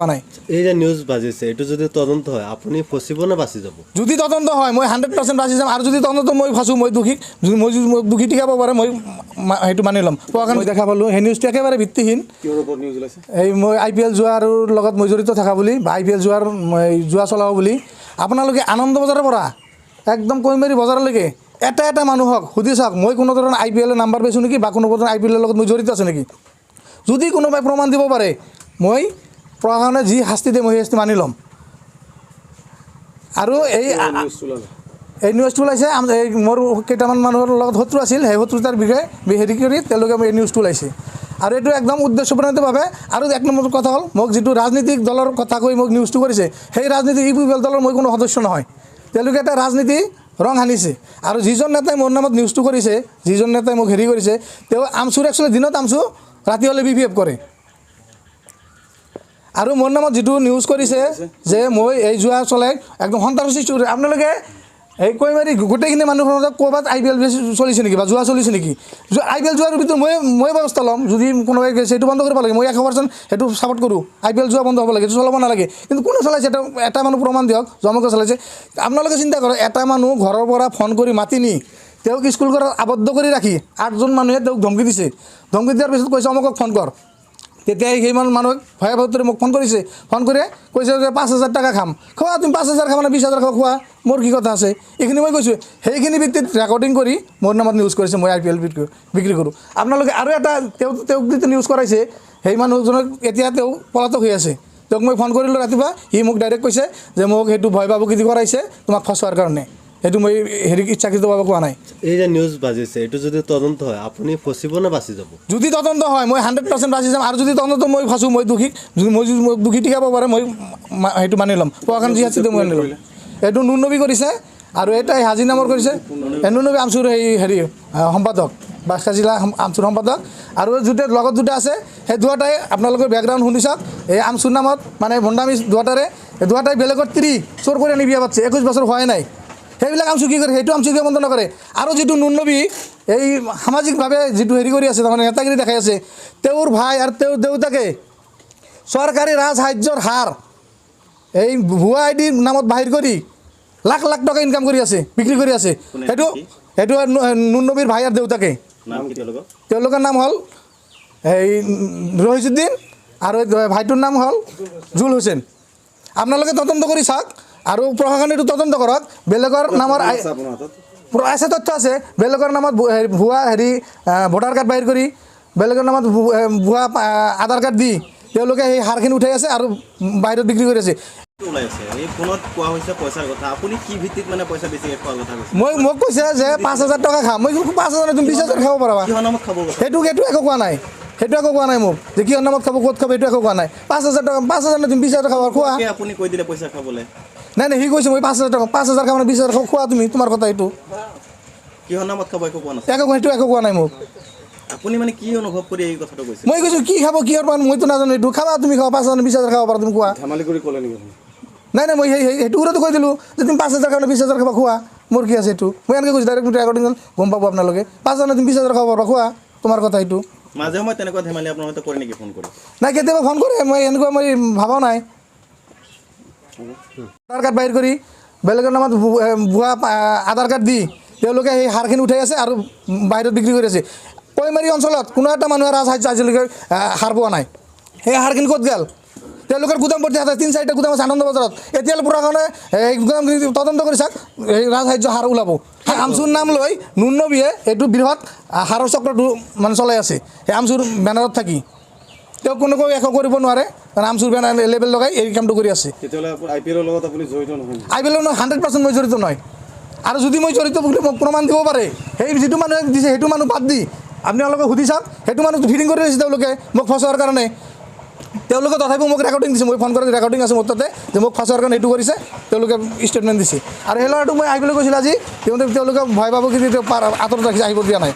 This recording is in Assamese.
নাই এই যে নিউজ বাজিছে এটো যদি তদন্ত হয় আপুনি ফসিব না বাঁচি যাব যদি তদন্ত হয় মই 100% বাঁচি যাম আৰু যদি তদন্ত মই ফাঁচো মই দুখী মই যদি দুখী টিকাব পাৰে মই সেইটো মানি ল'ম মই দেখা পালোঁ সেই নিউজটো একেবাৰে ভিত্তিহীন এই মই IPL যোৱাৰ লগত মই জড়িত থকা বুলি বা IPL যোৱা চলাব বুলি আপোনালোকে আনন্দ বজাৰৰ পৰা একদম কৈমাৰী বজাৰলৈকে এটা মানুহক সুধি চাওক মই কোনো ধৰণৰ IPL নাম্বাৰ পাইছোঁ নেকি বা কোনো ধৰণৰ IPL লগত মই জড়িত আছে নেকি যদি কোনোবাই প্ৰমাণ দিব পাৰে মই প্ৰশাসনে যি শাস্তি দিয়ে মই সেই শাস্তি মানি ল'ম আৰু এই নিউজটো ওলাইছে মোৰ কেইটামান মানুহৰ লগত শত্ৰু আছিল সেই শত্ৰুতাৰ বিষয়ে হেৰি কৰি তেওঁলোকে এই নিউজটো ওলাইছে আৰু এইটো একদম উদ্দেশ্যপ্ৰণীতভাৱে আৰু এক নম্বৰ কথা হ'ল মোক যিটো ৰাজনীতিক দলৰ কথা কৈ মোক নিউজটো কৰিছে সেই ৰাজনীতিক ইউপিপিএল দলৰ মই কোনো সদস্য নহয় তেওঁলোকে এটা ৰাজনীতি ৰং সানিছে আৰু যিজন নেতাই মোৰ নামত নিউজটো কৰিছে যিজন নেতাই মোক হেৰি কৰিছে তেওঁ আমচুৰ একচুৱেলি দিনত আমচু ৰাতি হ'লে BPF কৰে আৰু মোৰ নামত যিটো নিউজ কৰিছে যে মই এই যোৱা চলাই একদম সন্তানৰ সৃষ্টি কৰিছে আপোনালোকে এই কৈমাৰী গোটেইখিনি মানুহৰ মাজত ক'ৰবাত IPL চলিছে নেকি বা যোৱা চলিছে নেকি IPL যোৱাৰ ভিতৰত মই ব্যৱস্থা ল'ম যদি কোনোবাই সেইটো বন্ধ কৰিব লাগে মই 100% সেইটো ছাপোৰ্ট কৰোঁ IPL যোৱা বন্ধ হ'ব লাগে সেইটো চলাব নালাগে কিন্তু কোনে চলাইছে এটা মানুহ প্ৰমাণ দিয়ক জমকে চলাইছে আপোনালোকে চিন্তা কৰক এটা মানুহ ঘৰৰ পৰা ফোন কৰি মাতি নি তেওঁক স্কুল ঘৰত আবদ্ধ কৰি ৰাখি 8জন মানুহে তেওঁক ধমকি দিছে ধমকি দিয়াৰ পিছত কৈছে অমুকক ফোন কৰ তেতিয়া সেইমান মানুহক ভয়াৱহৰে মোক ফোন কৰিছে ফোন কৰি কৈছে যে 5,000 টকা খাম খোৱা তুমি 5,000 খাবা না 20,000 খাব খোৱা মোৰ কি কথা আছে এইখিনি মই কৈছোঁ সেইখিনি ভিত্তিত ৰেকৰ্ডিং কৰি মোৰ নামত নিউজ কৰিছে মই IPL বিক্ৰী কৰোঁ আপোনালোকে আৰু এটা তেওঁক যিটো নিউজ কৰাইছে সেই মানুহজনক এতিয়া তেওঁ পলাতক হৈ আছে তেওঁক মই ফোন কৰিলোঁ ৰাতিপুৱা সি মোক ডাইৰেক্ট কৈছে যে মোক সেইটো ভয় ভাবুকি কৰাইছে তোমাক ফচোৱাৰ কাৰণে সেইটো মই হেৰি ইচ্ছাকৃতভাৱে কোৱা নাই এই যে নিউজ বাজিছে এটো যদি তদন্ত হয় আপুনি ফসিব না বাঁচি যাব যদি তদন্ত হয় মই 100% বাঁচি যাম আৰু যদি তদন্ত মই ফাঁচো মই দুখী মই যদি দুখী টিকাব পাৰে মই সেইটো মানি ল'ম প্ৰশাসন যি শাস্তি মই মানি ল'ম এইটো নুনবী কৰিছে আৰু এটাই হাজি নামৰ কৰিছে নুনবী আমচুৰ হেৰি সম্পাদক বাক্সা জিলা আমচুৰ সম্পাদক আৰু লগত দুটা আছে সেই দুটাই আপোনালোকৰ বেকগ্ৰাউণ্ড শুনি চাওক এই আমচুৰ নামত মানে ভণ্ডামি দুটাই বেলেগত চোৰ কৰি আনি বিয়া পাতিছে 21 বছৰ হোৱাই নাই সেইবিলাক আমচু কি কৰে সেইটো আমচু কিয় বন্ধ নকৰে আৰু যিটো নুনবী এই সামাজিকভাৱে যিটো হেৰি কৰি আছে তাৰমানে নেতাগিৰি দেখাই আছে তেওঁৰ ভাই আৰু তেওঁৰ দেউতাকে চৰকাৰী ৰাজসাহায্যৰ হাৰ এই ভুৱা ID নামত বাহিৰ কৰি লাখ লাখ টকা ইনকাম কৰি আছে বিক্ৰী কৰি আছে সেইটো নুনবীৰ ভাই আৰু দেউতাকে তেওঁলোকৰ নাম হ'ল এই ৰহিজুদ্দিন আৰু ভাইটোৰ নাম হ'ল জুল হুছেইন আপোনালোকে তদন্ত কৰি চাওক আৰু প্ৰশাসনে এইটো তদন্ত কৰক বেলেগৰ নামৰ আছে তথ্য আছে বেলেগৰ নামত ভুৱা হেৰি ভোটাৰ কাৰ্ড বাহিৰ কৰি বেলেগৰ নামত ভুৱা আধাৰ কাৰ্ড দি তেওঁলোকে সেই হাৰখিনি উঠাই আছে আৰু বাহিৰত বিক্ৰী কৰি আছে মোক কৈছে যে 5,000 টকা খাম মই 5,000 তুমি 20,000 খাব পাৰিবা সেইটো একো কোৱা নাই মোক যে কিহৰ নামত খাব ক'ত খাব সেইটো একো কোৱা নাই 5,000 টকা 5,000 তুমি 20,000 খাব খোৱা আপুনি কৈ দিলে পইচা খাবলৈ নাই সি কৈছে মই 5,000 টকা 5,000 খাব 20,000 খাব খোৱা তুমি তোমাৰ কথা এইটো কিহৰ নামত খাব একো কোৱা নাই সেইটো একো কোৱা নাই মোক আপুনি মানে কি অনুভৱ কৰি এই কথাটো কৈছে মই কৈছোঁ কি খাব কিহৰ পৰা মইতো নাজানো এইটো খাবা তুমি খাবা 5,000 20,000 খাব পাৰা তুমি কোৱা ধেমালি কৰি ক'লে নেকি নাই মই সেইটো কথাটো কৈ দিলোঁ যে তুমি 5,000 খাব 20,000 খাব খোৱা মোৰ কি আছে এইটো মই এনেকৈ কৈছোঁ ডাইৰেক্ট ৰেকৰ্ডিং গম পাব আপোনালোকে 5,000 তুমি 20,000 খাব পাৰা খোৱা তোমাৰ কথা এইটো মাজে সময়ে তেনেকুৱা ধেমালি আপোনাৰ সৈতে কৰে নেকি ফোন কৰি নাই কেতিয়াবা ফোন কৰে মই এনেকুৱা মই ভাবাও নাই আধাৰ কাৰ্ড বাহিৰ কৰি বেলেগৰ নামত ভুৱা আধাৰ কাৰ্ড দি তেওঁলোকে সেই হাৰখিনি উঠাই আছে আৰু বাহিৰত বিক্ৰী কৰি আছে কৈমাৰী অঞ্চলত কোনো এটা মানুহে ৰাজসাহায্য আজিলৈকে হাৰ পোৱা নাই সেই হাৰখিনি ক'ত গ'ল তেওঁলোকৰ গুদাম ভৰ্তি আছে 3-4টা গুদাম আছে আনন্দ বজাৰত এতিয়ালৈ প্ৰশাসনে এই গুদাম তদন্ত কৰি চাওক এই ৰাজসাহায্য হাৰ ওলাব আমচুৰ নাম লৈ নুনবীয়ে এইটো বৃহৎ হাৰৰ চক্ৰটো মানে চলাই আছে সেই আমচুৰ বেনাৰত থাকি তেওঁ কোনোকৈ একো কৰিব নোৱাৰে কাৰণ আমচুৰ বেনাৰ লেবেল লগাই এই কামটো কৰি আছে IPL লগত আপুনি জড়িত নহয় IPL 100% মই জড়িত নহয় আৰু যদি মই জড়িত বুলি মোক প্ৰমাণ দিব পাৰে সেই যিটো মানুহে দিছে সেইটো মানুহ বাদ দি আপোনালোকে সুধি চাওক সেইটো মানুহ ফিডিং কৰি আছে তেওঁলোকে মোক ফচোৱাৰ কাৰণে তেওঁলোকে তথাপিও মোক ৰেকৰ্ডিং দিছে মই ফোন কৰি ৰেকৰ্ডিং আছে মোৰ তাতে যে মোক ফচোৱাৰ কাৰণে এইটো কৰিছে তেওঁলোকে ষ্টেটমেণ্ট দিছে আৰু সেই ল'ৰাটোক মই আহিবলৈ কৈছিলোঁ আজি তেওঁলোকে ভয় পাব কিন্তু আঁতৰত ৰাখিছে আহিব দিয়া নাই